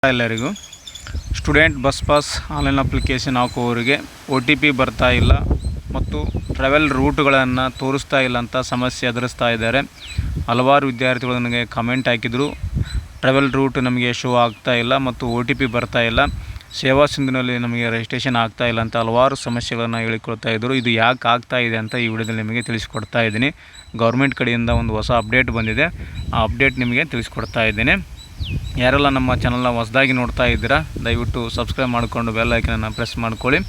ಎಲ್ಲರಿಗೂ student bus pass online application ಹಾಕುವವರಿಗೆ OTP ಬರ್ತಾ ಇಲ್ಲ ಮತ್ತು ಟ್ರಾವೆಲ್ ರೂಟ್ಗಳನ್ನು ತೋರಿಸ್ತಾ ಇಲ್ಲ ಅಂತ ಸಮಸ್ಯೆ ಎದುರಿಸ್ತಾ ಇದ್ದಾರೆ. ಹಲವಾರು ವಿದ್ಯಾರ್ಥಿಗಳು ನನಗೆ ಕಮೆಂಟ್ ಹಾಕಿದರು, ಟ್ರಾವೆಲ್ ರೂಟ್ ನಮಗೆ ಶೋ ಆಗ್ತಾ ಇಲ್ಲ ಮತ್ತು OTP ಬರ್ತಾ ಇಲ್ಲ, ಸೇವಾ ಸಿಂಧುನಲ್ಲಿ ನಮಗೆ ರಿಜಿಸ್ಟ್ರೇಷನ್ ಆಗ್ತಾ ಇಲ್ಲ ಅಂತ ಹಲವಾರು ಸಮಸ್ಯೆಗಳನ್ನು ಹೇಳಿಕೊಳ್ತಾ ಇದ್ದರು. ಇದು ಯಾಕೆ ಆಗ್ತಾ ಇದೆ ಅಂತ ಈ ವಿಡಿಯೋದಲ್ಲಿ ನಿಮಗೆ ತಿಳಿಸ್ಕೊಡ್ತಾ ಇದ್ದೀನಿ. ಗೌರ್ಮೆಂಟ್ ಕಡೆಯಿಂದ ಒಂದು ಹೊಸ ಅಪ್ಡೇಟ್ ಬಂದಿದೆ, ಆ ಅಪ್ಡೇಟ್ ನಿಮಗೆ ತಿಳಿಸ್ಕೊಡ್ತಾ ಇದ್ದೇನೆ. ಯಾರೆಲ್ಲ ನಮ್ಮ ಚಾನಲ್ನ ಹೊಸದಾಗಿ ನೋಡ್ತಾ ಇದ್ದೀರಾ ದಯವಿಟ್ಟು ಸಬ್ಸ್ಕ್ರೈಬ್ ಮಾಡಿಕೊಂಡು ಬೆಲ್ ಐಕನನ್ನು ಪ್ರೆಸ್ ಮಾಡ್ಕೊಳ್ಳಿ.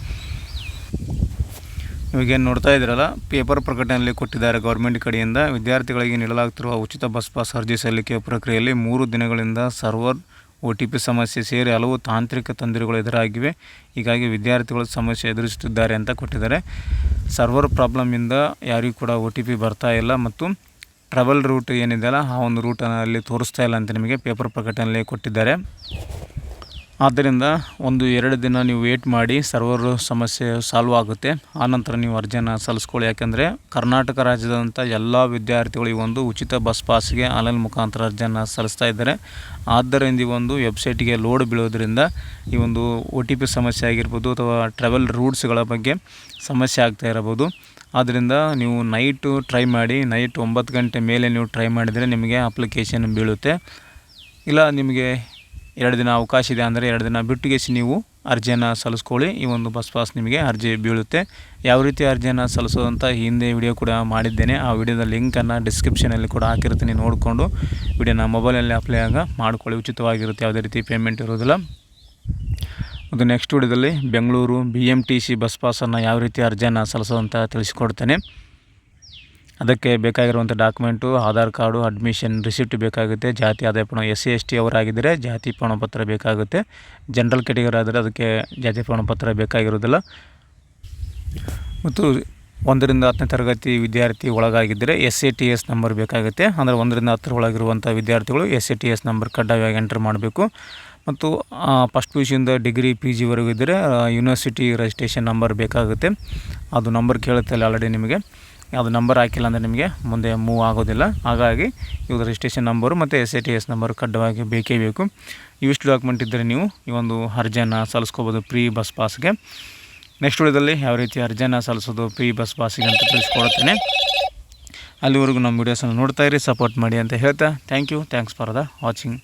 ಇವಾಗೇನು ನೋಡ್ತಾ ಇದ್ದೀರಲ್ಲ, ಪೇಪರ್ ಪ್ರಕಟಣೆಯಲ್ಲಿ ಕೊಟ್ಟಿದ್ದಾರೆ ಗೌರ್ಮೆಂಟ್ ಕಡೆಯಿಂದ. ವಿದ್ಯಾರ್ಥಿಗಳಿಗೆ ನೀಡಲಾಗ್ತಿರುವ ಉಚಿತ ಬಸ್ ಪಾಸ್ ಅರ್ಜಿ ಸಲ್ಲಿಕೆ ಪ್ರಕ್ರಿಯೆಯಲ್ಲಿ 3 ದಿನಗಳಿಂದ ಸರ್ವರ್ OTP ಸಮಸ್ಯೆ ಸೇರಿ ಹಲವು ತಾಂತ್ರಿಕ ತೊಂದರೆಗಳು ಎದುರಾಗಿವೆ. ಹೀಗಾಗಿ ವಿದ್ಯಾರ್ಥಿಗಳು ಸಮಸ್ಯೆ ಎದುರಿಸುತ್ತಿದ್ದಾರೆ ಅಂತ ಕೊಟ್ಟಿದ್ದಾರೆ. ಸರ್ವರ್ ಪ್ರಾಬ್ಲಮಿಂದ ಯಾರಿಗೂ ಕೂಡ OTP ಬರ್ತಾ ಇಲ್ಲ ಮತ್ತು ಟ್ರಾವೆಲ್ ರೂಟ್ ಏನಿದೆಯಲ್ಲ ಆ ಒಂದು ರೂಟನ್ನು ಅಲ್ಲಿ ತೋರಿಸ್ತಾ ಇಲ್ಲ ಅಂತ ನಿಮಗೆ ಪೇಪರ್ ಪ್ರಕಟಣೆಯಲ್ಲಿ ಕೊಟ್ಟಿದ್ದಾರೆ. ಆದ್ದರಿಂದ 1-2 ದಿನ ನೀವು ವೇಟ್ ಮಾಡಿ, ಸರ್ವರ್ ಸಮಸ್ಯೆ ಸಾಲ್ವ್ ಆಗುತ್ತೆ. ಆನಂತರ ನೀವು ಅರ್ಜಿಯನ್ನು ಸಲ್ಲಿಸ್ಕೊಳ್ಳಿ. ಯಾಕೆಂದರೆ ಕರ್ನಾಟಕ ರಾಜ್ಯದಂಥ ಎಲ್ಲ ವಿದ್ಯಾರ್ಥಿಗಳು ಈ ಒಂದು ಉಚಿತ ಬಸ್ ಪಾಸ್ಗೆ ಆನ್ಲೈನ್ ಮುಖಾಂತರ ಅರ್ಜಿಯನ್ನು ಸಲ್ಲಿಸ್ತಾ ಇದ್ದಾರೆ. ಆದ್ದರಿಂದ ಈ ಒಂದು ವೆಬ್ಸೈಟಿಗೆ ಲೋಡ್ ಬೀಳೋದ್ರಿಂದ ಈ ಒಂದು OTP ಸಮಸ್ಯೆ ಆಗಿರ್ಬೋದು ಅಥವಾ ಟ್ರಾವೆಲ್ ರೂಟ್ಸ್ಗಳ ಬಗ್ಗೆ ಸಮಸ್ಯೆ ಆಗ್ತಾ ಇರಬಹುದು. ಆದ್ದರಿಂದ ನೀವು ನೈಟು ಟ್ರೈ ಮಾಡಿ, ನೈಟ್ 9 ಗಂಟೆ ಮೇಲೆ ನೀವು ಟ್ರೈ ಮಾಡಿದರೆ ನಿಮಗೆ ಅಪ್ಲಿಕೇಶನ್ ಬೀಳುತ್ತೆ. ಇಲ್ಲ ನಿಮಗೆ 2 ದಿನ ಅವಕಾಶ ಇದೆ ಅಂದರೆ 2 ದಿನ ಬಿಟ್ಟುಗೆಸಿ ನೀವು ಅರ್ಜಿಯನ್ನು ಸಲ್ಲಿಸ್ಕೊಳ್ಳಿ. ಈ ಒಂದು ಬಸ್ ಪಾಸ್ ನಿಮಗೆ ಅರ್ಜಿ ಬೀಳುತ್ತೆ. ಯಾವ ರೀತಿ ಅರ್ಜಿಯನ್ನು ಸಲ್ಲಿಸೋದಂತ ಹಿಂದೆ ವಿಡಿಯೋ ಕೂಡ ಮಾಡಿದ್ದೇನೆ. ಆ ವಿಡಿಯೋದ ಲಿಂಕನ್ನು ಡಿಸ್ಕ್ರಿಪ್ಷನಲ್ಲಿ ಕೂಡ ಹಾಕಿರ್ತೀನಿ, ನೋಡಿಕೊಂಡು ವಿಡಿಯೋನ ಮೊಬೈಲಲ್ಲಿ ಅಪ್ಲೈ ಮಾಡ್ಕೊಳ್ಳಿ. ಉಚಿತವಾಗಿರುತ್ತೆ, ಯಾವುದೇ ರೀತಿ ಪೇಮೆಂಟ್ ಇರೋದಿಲ್ಲ. ಮತ್ತು ನೆಕ್ಸ್ಟ್ ವಿಡಿಯೋದಲ್ಲಿ ಬೆಂಗಳೂರು BMTC ಬಸ್ ಪಾಸನ್ನು ಯಾವ ರೀತಿ ಅರ್ಜಿಯನ್ನು ಸಲ್ಲಿಸೋದಂತ ತಿಳಿಸ್ಕೊಡ್ತೇನೆ. ಅದಕ್ಕೆ ಬೇಕಾಗಿರುವಂಥ document Aadhaar card, admission receipt ಬೇಕಾಗುತ್ತೆ. ಜಾತಿ ಆದಾಯ ಪ್ರಮಾಣ SC/ST ಅವರಾಗಿದ್ದರೆ ಜಾತಿ ಪ್ರಮಾಣಪತ್ರ ಬೇಕಾಗುತ್ತೆ. ಜನರಲ್ ಕ್ಯಾಟಗರಿ ಆದರೆ ಅದಕ್ಕೆ ಜಾತಿ ಪ್ರಮಾಣಪತ್ರ ಬೇಕಾಗಿರೋದಿಲ್ಲ. ಮತ್ತು 1ರಿಂದ 10ನೇ ತರಗತಿ ವಿದ್ಯಾರ್ಥಿ ಒಳಗಾಗಿದ್ದರೆ SATS ನಂಬರ್ ಬೇಕಾಗುತ್ತೆ. ಅಂದರೆ 1ರಿಂದ 10 ಒಳಗಿರುವಂಥ ವಿದ್ಯಾರ್ಥಿಗಳು SATS ನಂಬರ್ ಕಡ್ಡಾಯವಾಗಿ ಎಂಟರ್ ಮಾಡಬೇಕು. ಮತ್ತು ಫಸ್ಟ್ PUC ಇಂದ ಡಿಗ್ರಿ PG ವರೆಗೂ ಇದ್ದರೆ ಯೂನಿವರ್ಸಿಟಿ ರಿಜಿಸ್ಟ್ರೇಷನ್ ನಂಬರ್ ಬೇಕಾಗುತ್ತೆ. ಅದು ನಂಬರ್ ಕೇಳುತ್ತೆ ಆಲ್ರೆಡಿ ನಿಮಗೆ. ಅದು ನಂಬರ್ ಹಾಕಿಲ್ಲ ಅಂದರೆ ನಿಮಗೆ ಮುಂದೆ ಮೂವ್ ಆಗೋದಿಲ್ಲ. ಹಾಗಾಗಿ ಇವಾಗ ರಿಜಿಸ್ಟ್ರೇಷನ್ ನಂಬರು ಮತ್ತು SATS ನಂಬರ್ ಕಡ್ಡಾಯವಾಗಿ ಬೇಕೇ ಬೇಕು. ಇವಿಷ್ಟು ಡಾಕ್ಯುಮೆಂಟ್ ಇದ್ದರೆ ನೀವು ಈ ಒಂದು ಅರ್ಜಿಯನ್ನು ಸಲ್ಲಿಸ್ಕೋಬೋದು ಫ್ರೀ ಬಸ್ ಪಾಸ್ಗೆ. ನೆಕ್ಸ್ಟ್ ವಿಡಿಯೋದಲ್ಲಿ ಯಾವ ರೀತಿ ಅರ್ಜಿಯನ್ನು ಸಲ್ಲಿಸೋದು ಫ್ರೀ ಬಸ್ ಪಾಸಿಗೆ ಅಂತ ತಿಳಿಸ್ಕೊಡ್ತೇನೆ. ಅಲ್ಲಿವರೆಗೂ ನಮ್ಮ ವೀಡಿಯೋಸನ್ನು ನೋಡ್ತಾ ಇರಿ, ಸಪೋರ್ಟ್ ಮಾಡಿ ಅಂತ ಹೇಳ್ತಾ ಥ್ಯಾಂಕ್ಸ್ ಫಾರ್ ದ ವಾಚಿಂಗ್.